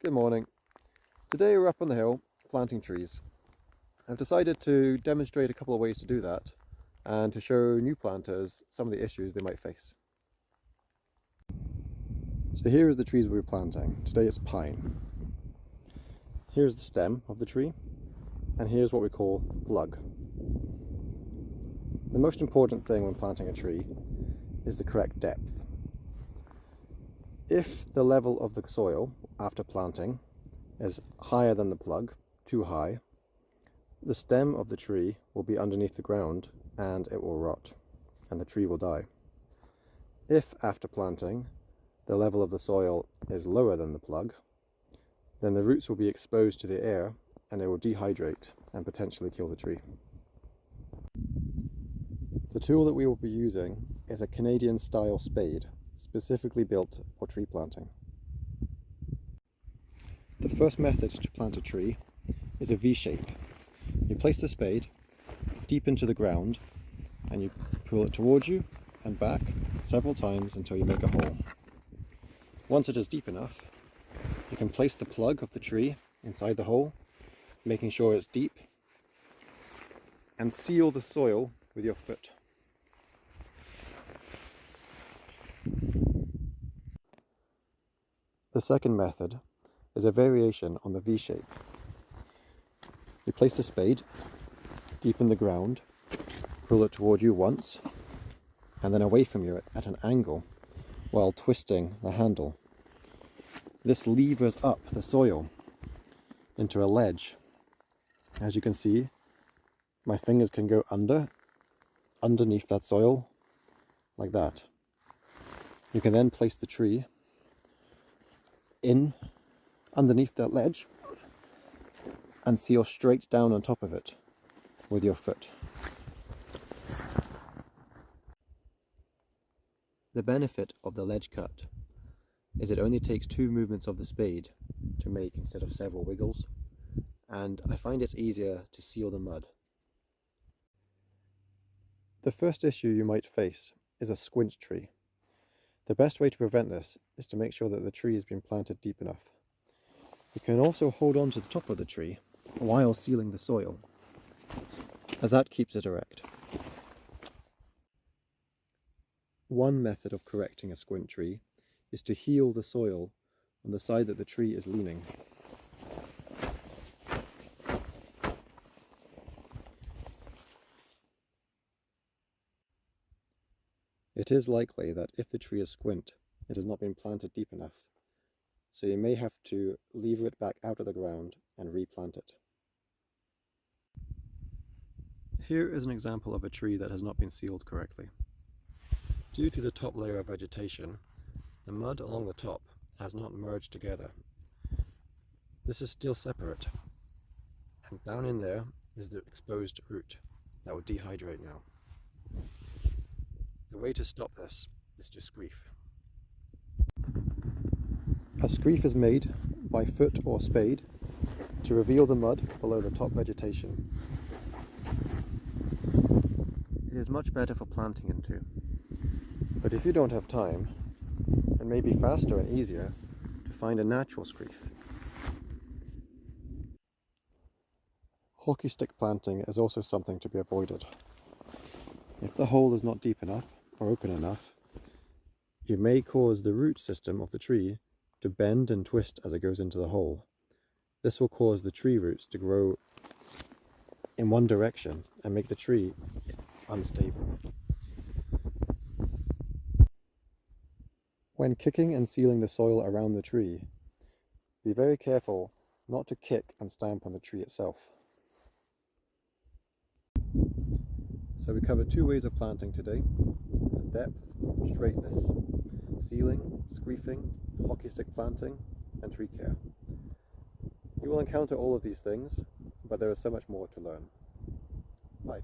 Good morning. Today we're up on the hill planting trees. I've decided to demonstrate a couple of ways to do that and to show new planters some of the issues they might face. So here is the trees we're planting. Today it's pine. Here's the stem of the tree and here's what we call the plug. The most important thing when planting a tree is the correct depth. If the level of the soil after planting is higher than the plug, too high, the stem of the tree will be underneath the ground and it will rot and the tree will die. If after planting the level of the soil is lower than the plug, then the roots will be exposed to the air and it will dehydrate and potentially kill the tree. The tool that we will be using is a Canadian style spade, specifically built for tree planting. The first method to plant a tree is a V-shape. You place the spade deep into the ground and you pull it towards you and back several times until you make a hole. Once it is deep enough, you can place the plug of the tree inside the hole, making sure it's deep, and seal the soil with your foot. The second method is a variation on the V-shape. You place the spade deep in the ground, pull it toward you once, and then away from you at an angle while twisting the handle. This levers up the soil into a ledge. As you can see, my fingers can go underneath that soil, like that. You can then place the tree in underneath that ledge and seal straight down on top of it with your foot. The benefit of the ledge cut is it only takes 2 movements of the spade to make instead of several wiggles, and I find it's easier to seal the mud. The first issue you might face is a squinch tree. The best way to prevent this is to make sure that the tree has been planted deep enough. You can also hold on to the top of the tree while sealing the soil, as that keeps it erect. One method of correcting a squint tree is to heel the soil on the side that the tree is leaning. It is likely that if the tree is squint, it has not been planted deep enough, so you may have to lever it back out of the ground and replant it. Here is an example of a tree that has not been sealed correctly. Due to the top layer of vegetation, the mud along the top has not merged together. This is still separate, and down in there is the exposed root that will dehydrate now. The way to stop this is to screef. A screef is made by foot or spade to reveal the mud below the top vegetation. It is much better for planting into, but if you don't have time, it may be faster and easier to find a natural screef. Hockey stick planting is also something to be avoided. If the hole is not deep enough or open enough, you may cause the root system of the tree to bend and twist as it goes into the hole. This will cause the tree roots to grow in one direction and make the tree unstable. When kicking and sealing the soil around the tree, be very careful not to kick and stamp on the tree itself. So we covered 2 ways of planting today: depth, straightness, sealing, screefing, hockey stick planting, and tree care. You will encounter all of these things, but there is so much more to learn. Bye.